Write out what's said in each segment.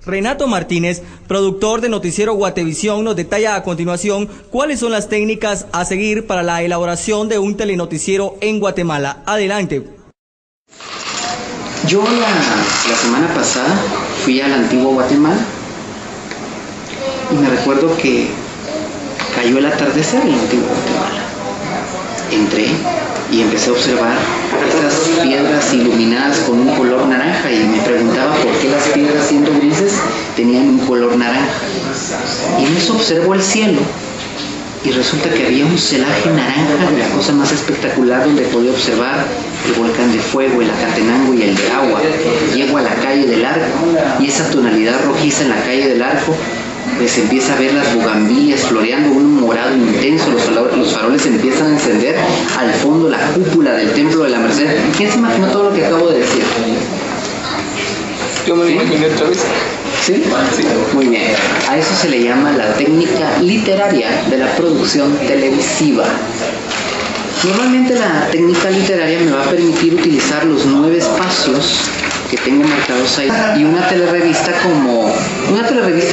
Renato Martínez, productor de Noticiero Guatevisión, nos detalla a continuación cuáles son las técnicas a seguir para la elaboración de un telenoticiero en Guatemala. Adelante. Yo la semana pasada fui al antiguo Guatemala y me recuerdo que cayó el atardecer en el antiguo Guatemala. Entré y empecé a observar esas piedras iluminadas con un color naranja y me preguntaba por qué las piedras, siendo grises, tenían un color naranja. Y en eso observo el cielo y resulta que había un celaje naranja de la cosa más espectacular, donde podía observar el volcán de fuego, el Acatenango y el de agua. Llego a la calle del Arco y esa tonalidad rojiza en la calle del Arco, pues empieza a ver las bugambilias floreando, un morado intenso, los faroles empiezan a encender, al fondo la cúpula del Templo de la Merced. ¿Quién se imaginó todo lo que acabo de decir? Yo me lo imaginé otra vez. ¿Sí? Sí. Muy bien. A eso se le llama la técnica literaria de la producción televisiva. Normalmente la técnica literaria me va a permitir utilizar los 9 espacios que tengo marcados ahí y una telerrevista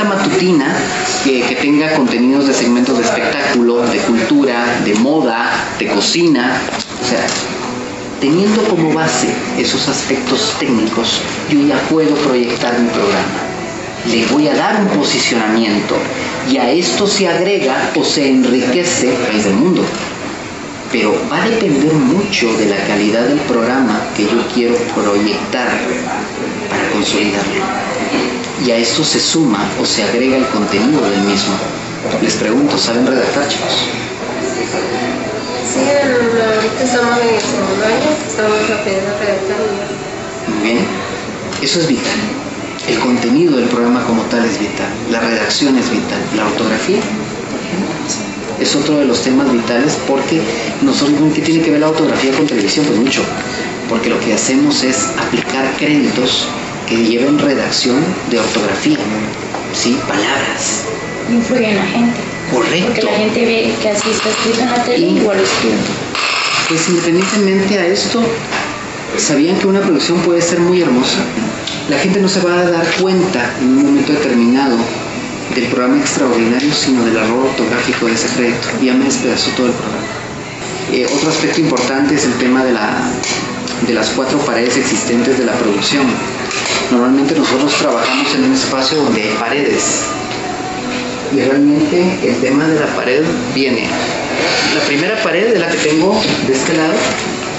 matutina que tenga contenidos de segmentos de espectáculo, de cultura, de moda, de cocina. O sea, teniendo como base esos aspectos técnicos, yo ya puedo proyectar mi programa. Le voy a dar un posicionamiento y a esto se agrega o se enriquece el país del mundo. Pero va a depender mucho de la calidad del programa que yo quiero proyectar para consolidarlo. Y a esto se suma o se agrega el contenido del mismo. Les pregunto, ¿saben redactar, chicos? Sí, ahorita estamos en el segundo año, estamos aprendiendo a redactar. Muy bien, eso es vital. El contenido del programa como tal es vital, la redacción es vital, la ortografía, por ejemplo, es otro de los temas vitales, porque nosotros, ¿qué tiene que ver la ortografía con televisión? Pues mucho, porque lo que hacemos es aplicar créditos que lleven redacción de ortografía, ¿sí? Palabras. Influye en la gente. Correcto. Porque la gente ve que así está escrito en la tele y igual lo escriben. Pues independientemente a esto, ¿sabían que una producción puede ser muy hermosa? La gente no se va a dar cuenta en un momento determinado del programa extraordinario, sino del error ortográfico de ese crédito. Ya me despedazó todo el programa. Otro aspecto importante es el tema de las 4 paredes existentes de la producción. Normalmente nosotros trabajamos en un espacio donde hay paredes. Y realmente el tema de la pared viene. La primera pared es la que tengo de este lado,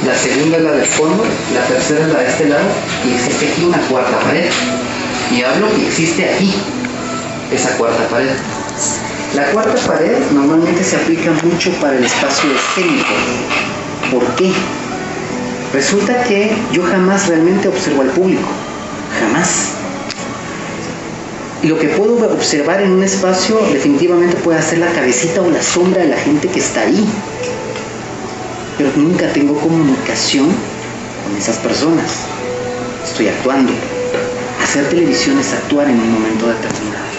la segunda es la del fondo, la tercera es la de este lado, y existe aquí una cuarta pared. Y hablo que existe aquí esa cuarta pared. La cuarta pared normalmente se aplica mucho para el espacio escénico. ¿Por qué? Resulta que yo jamás realmente observo al público. Jamás. Lo que puedo observar en un espacio definitivamente puede ser la cabecita o la sombra de la gente que está ahí. Pero nunca tengo comunicación con esas personas. Estoy actuando. Hacer televisión es actuar en un momento determinado.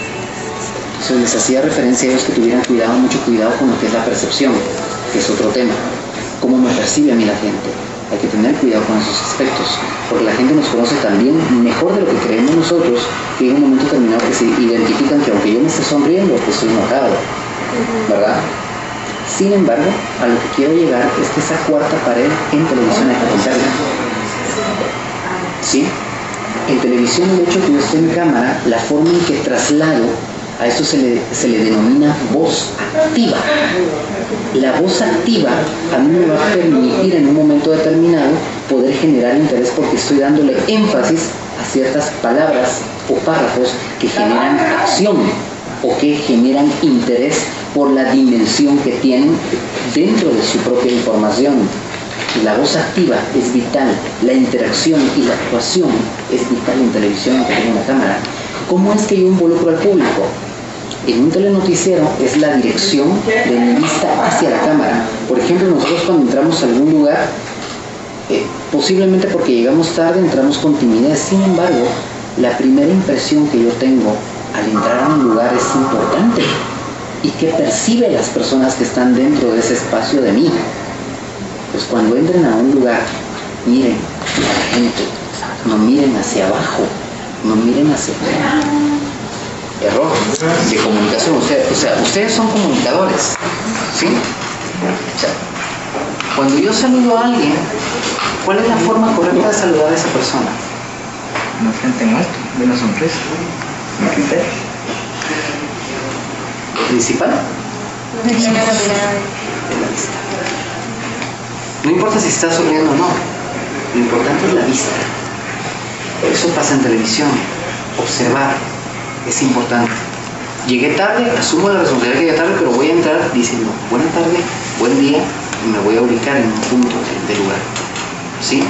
Entonces les hacía referencia a ellos que tuvieran cuidado, mucho cuidado con lo que es la percepción, que es otro tema. ¿Cómo me percibe a mí la gente? Hay que tener cuidado con esos aspectos, porque la gente nos conoce también mejor de lo que creemos nosotros, que en un momento determinado que se identifican que aunque yo me esté sonriendo, pues estoy enojado, ¿verdad? Sin embargo, a lo que quiero llegar es que esa cuarta pared en televisión hay que romperla. ¿Sí? En televisión, el hecho de que yo esté en cámara, la forma en que traslado, a esto se le denomina voz activa. La voz activa a mí me va a permitir en un momento determinado poder generar interés, porque estoy dándole énfasis a ciertas palabras o párrafos que generan acción o que generan interés por la dimensión que tienen dentro de su propia información. La voz activa es vital, la interacción y la actuación es vital en televisión, aunque tenga una cámara. ¿Cómo es que yo involucro al público? En un telenoticiero es la dirección de mi vista hacia la cámara. Por ejemplo, nosotros cuando entramos a algún lugar, posiblemente porque llegamos tarde, entramos con timidez. Sin embargo, la primera impresión que yo tengo al entrar a un lugar es importante. ¿Y qué perciben las personas que están dentro de ese espacio de mí? Pues cuando entren a un lugar, miren a la gente, no miren hacia abajo, no miren hacia afuera. error de comunicación. O sea, ustedes son comunicadores, ¿sí? O sea, cuando yo saludo a alguien, ¿cuál es la forma correcta de saludar a esa persona? Una frente en alto, de una sonrisa, un criterio. ¿Lo principal? No se cambia la mirada. De la vista. No importa si está sonriendo o no, lo importante es la vista. Eso pasa en televisión. Observar es importante. Llegué tarde, asumo la responsabilidad que llegué tarde, pero voy a entrar diciendo buena tarde, buen día, y me voy a ubicar en un punto del lugar. ¿Sí?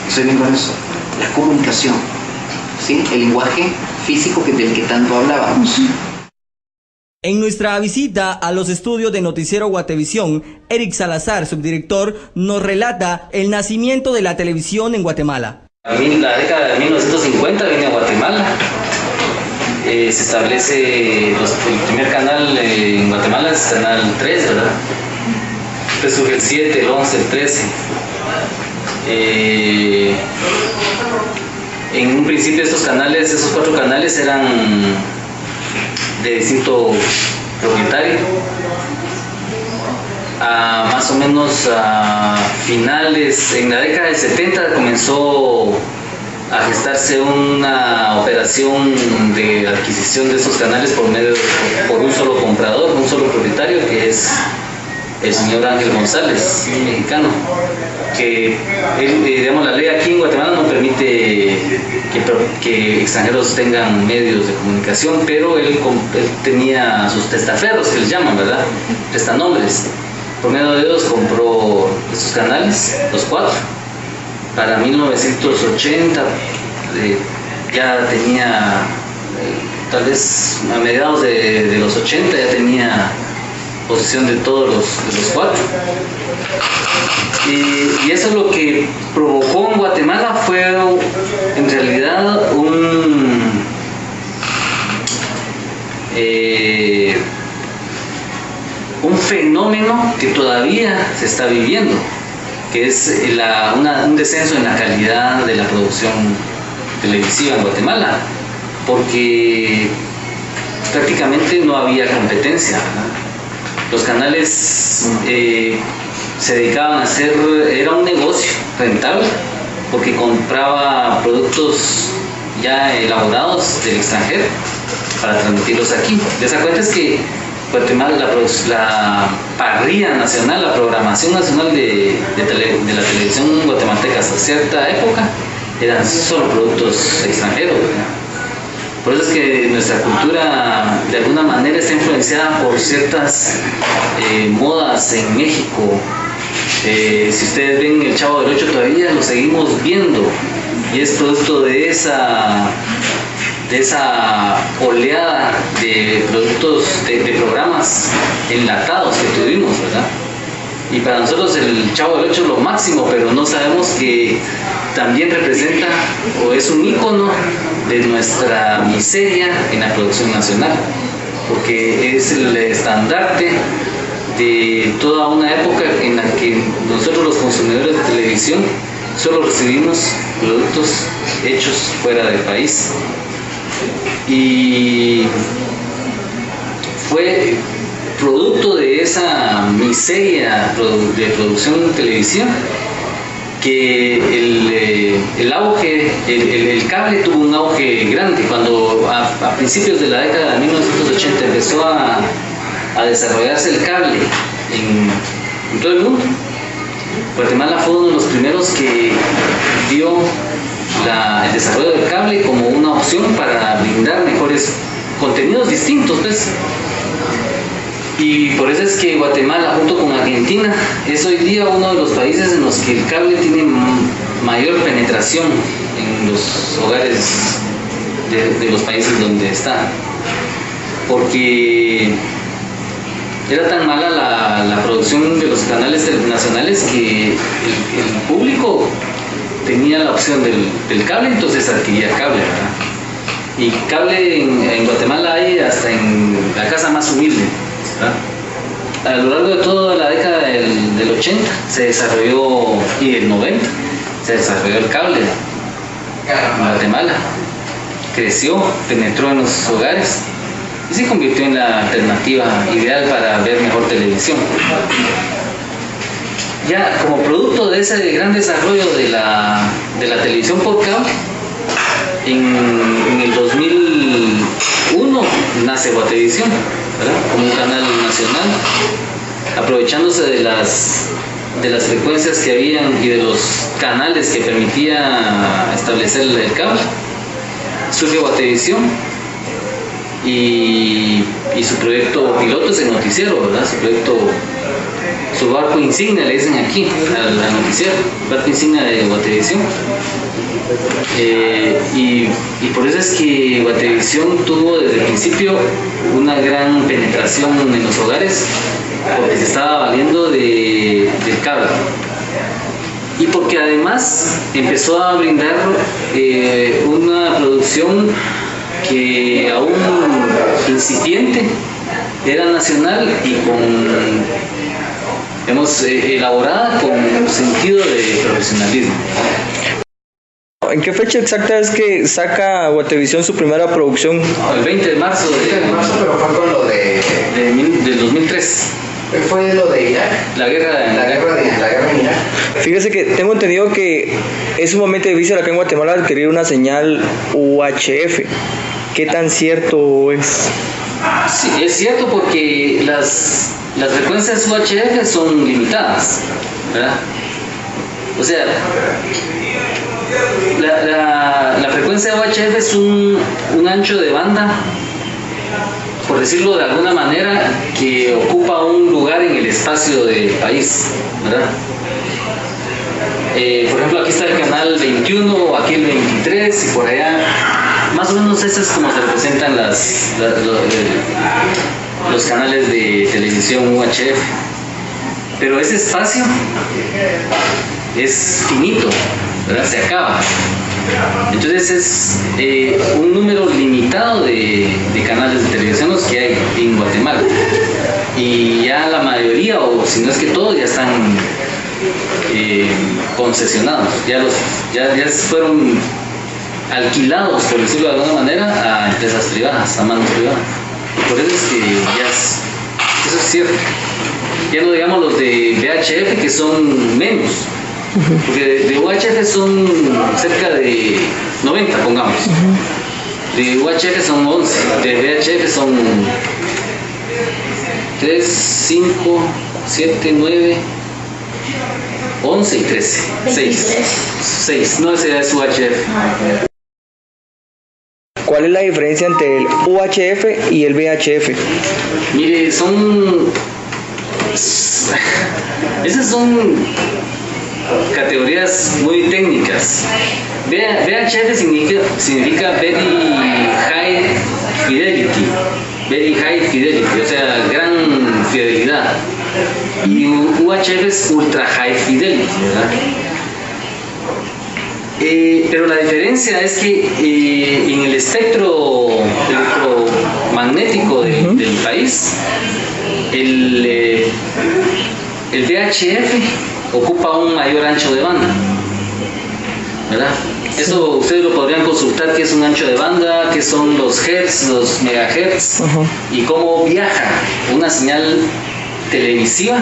Estoy bien con eso. La comunicación, ¿sí? El lenguaje físico del que tanto hablábamos. En nuestra visita a los estudios de Noticiero Guatevisión, Eric Salazar, subdirector, nos relata el nacimiento de la televisión en Guatemala. A mí, la década de 1950 vine a Guatemala. Se establece el primer canal en Guatemala, es Canal 3, ¿verdad? Después surge el 7, el 11, el 13. En un principio esos 4 canales eran de distinto propietario. Más o menos a finales, en la década del 70 comenzó a gestarse una operación de adquisición de esos canales por un solo comprador, un solo propietario, que es el señor Ángel González, mexicano, que digamos, la ley aquí en Guatemala no permite que extranjeros tengan medios de comunicación, pero él tenía sus testaferros, que les llaman, ¿verdad? Prestanombres. Por medio de ellos compró estos canales, los 4. Para 1980 ya tenía, tal vez a mediados de los 80 ya tenía posesión de todos los 4. Y eso lo que provocó en Guatemala fue en realidad un fenómeno que todavía se está viviendo, que es un descenso en la calidad de la producción televisiva en Guatemala, porque prácticamente no había competencia, ¿verdad? Los canales se dedicaban a hacer, era un negocio rentable, porque compraba productos ya elaborados del extranjero para transmitirlos aquí. Les cuenta es que Guatemala, la parrilla nacional, la programación nacional de la televisión guatemalteca hasta cierta época eran solo productos extranjeros, ¿verdad? Por eso es que nuestra cultura de alguna manera está influenciada por ciertas modas en México. Si ustedes ven El Chavo del Ocho, todavía lo seguimos viendo, y es producto de esa oleada de productos, de programas enlatados que tuvimos, ¿verdad? Y para nosotros el Chavo del Ocho es lo máximo, pero no sabemos que también representa o es un ícono de nuestra miseria en la producción nacional, porque es el estandarte de toda una época en la que nosotros los consumidores de televisión solo recibimos productos hechos fuera del país. Y fue producto de esa miseria de producción de televisión que el cable tuvo un auge grande. Cuando a principios de la década de 1980 empezó a desarrollarse el cable en todo el mundo, Guatemala fue uno de los primeros que vio el desarrollo del cable como una opción para brindar mejores contenidos distintos, pues. Y por eso es que Guatemala, junto con Argentina, es hoy día uno de los países en los que el cable tiene mayor penetración en los hogares de los países donde está. Porque era tan mala la producción de los canales nacionales que el público tenía la opción del cable, entonces adquiría cable, ¿verdad? Y cable en Guatemala hay hasta en la casa más humilde, ¿verdad? A lo largo de toda la década del 80 se desarrolló, y el 90 se desarrolló el cable en Guatemala. Creció, penetró en los hogares y se convirtió en la alternativa ideal para ver mejor televisión. Ya como producto de ese gran desarrollo de la televisión por cable, en el 2001 nace Guatevisión, ¿verdad? Como un canal nacional, aprovechándose de las frecuencias que habían y de los canales que permitía establecer el cable. Surge Guatevisión y su proyecto piloto es el noticiero, ¿verdad? Su barco insignia, le dicen aquí al noticiero, barco insignia de Guatevisión. Y por eso es que Guatevisión tuvo desde el principio una gran penetración en los hogares, porque se estaba valiendo del cable. Y porque además empezó a brindar una producción que aún incipiente, era nacional y elaborada con sentido de profesionalismo. ¿En qué fecha exacta es que saca Guatevisión su primera producción? El 20 de marzo pero fue con lo del 2003. Fue lo de Irak. La guerra en Irak. Fíjese que tengo entendido que es sumamente difícil acá en Guatemala adquirir una señal UHF. ¿Qué tan cierto es? Sí, es cierto, porque las frecuencias UHF son limitadas, ¿verdad? O sea, la frecuencia UHF es un ancho de banda, por decirlo de alguna manera, que ocupa un lugar en el espacio del país, ¿verdad? Por ejemplo, aquí está el canal 21, aquí el 23 y por allá, más o menos eso es como se representan los canales de televisión UHF. Pero ese espacio es finito, ¿verdad? Se acaba. Entonces es un número limitado de canales de televisión los que hay en Guatemala. Y ya la mayoría, o si no es que todos, ya están concesionados. Ya fueron alquilados, por decirlo de alguna manera, a empresas privadas, a manos privadas. Por eso es que eso es cierto. Ya no digamos los de VHF, que son menos, porque de UHF son cerca de 90, pongamos. De UHF son 11, de VHF son 3, 5, 7, 9, 11 y 13. 6. No, ese es UHF. ¿Cuál es la diferencia entre el UHF y el VHF? Mire, esas son categorías muy técnicas. VHF significa Very High Fidelity, o sea, gran fidelidad. Y UHF es Ultra High Fidelity, ¿verdad? Pero la diferencia es que en el espectro electromagnético del país, el VHF ocupa un mayor ancho de banda, ¿verdad? Eso ustedes lo podrían consultar, qué es un ancho de banda, qué son los hertz, los megahertz, y cómo viaja una señal televisiva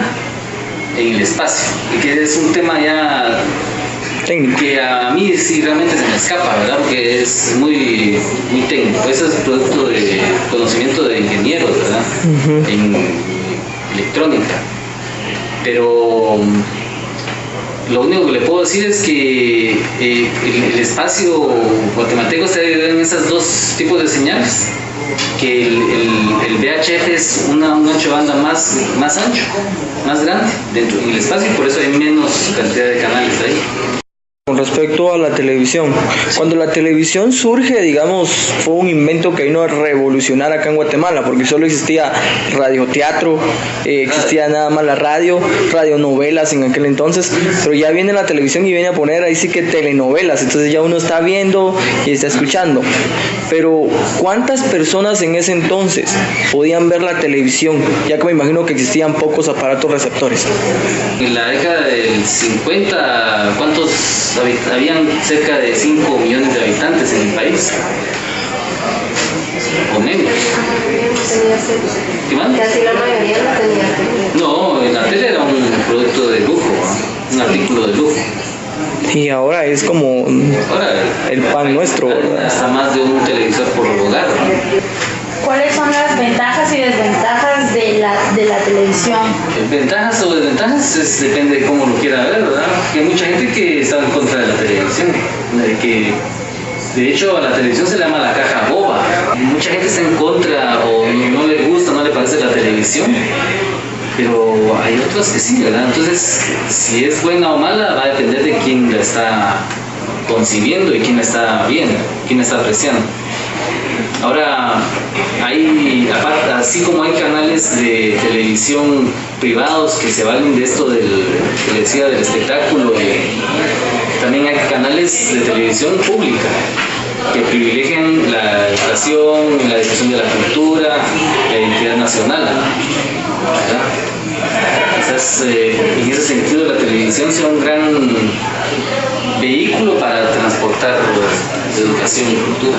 en el espacio, y que es un tema ya técnico, que a mí sí realmente se me escapa, ¿verdad? Porque es muy, muy técnico. Eso es producto de conocimiento de ingenieros, ¿verdad? En electrónica. Pero lo único que le puedo decir es que el espacio guatemalteco está dividido en esos dos tipos de señales, que el VHF es un ancho de banda más ancho, más grande dentro del espacio, y por eso hay menos cantidad de canales ahí. Con respecto a la televisión, cuando la televisión surge, digamos, fue un invento que vino a revolucionar acá en Guatemala, porque solo existía radioteatro, existía nada más la radionovelas en aquel entonces, pero ya viene la televisión y viene a poner ahí sí que telenovelas, entonces ya uno está viendo y está escuchando. Pero ¿cuántas personas en ese entonces podían ver la televisión? Ya que me imagino que existían pocos aparatos receptores. En la década del 50, habían cerca de 5 millones de habitantes en el país, o menos. tenía tele. ¿Qué más? Casi la mayoría no tenía tele. No, la tele era un producto de lujo, un artículo de lujo. Y ahora es como Ahora, el pan nuestro, ¿verdad? hasta más de un televisor por hogar, ¿no? ¿Cuáles son las ventajas y desventajas de la televisión? Ventajas o desventajas depende de cómo lo quiera ver, ¿verdad? Porque hay mucha gente que está en contra de la televisión, de hecho a la televisión se le llama la caja boba. Mucha gente está en contra o no le gusta, no le parece la televisión, pero hay otros que sí, ¿verdad? Entonces, si es buena o mala va a depender de quién la está concibiendo y quién la está viendo, quién la está apreciando. Ahora, aparte, así como hay canales de televisión privados que se valen de esto que le decía, del espectáculo, también hay canales de televisión pública que privilegian la educación, la difusión de la cultura, la identidad nacional, ¿verdad? Quizás en ese sentido la televisión sea un gran vehículo para transportar educación y cultura.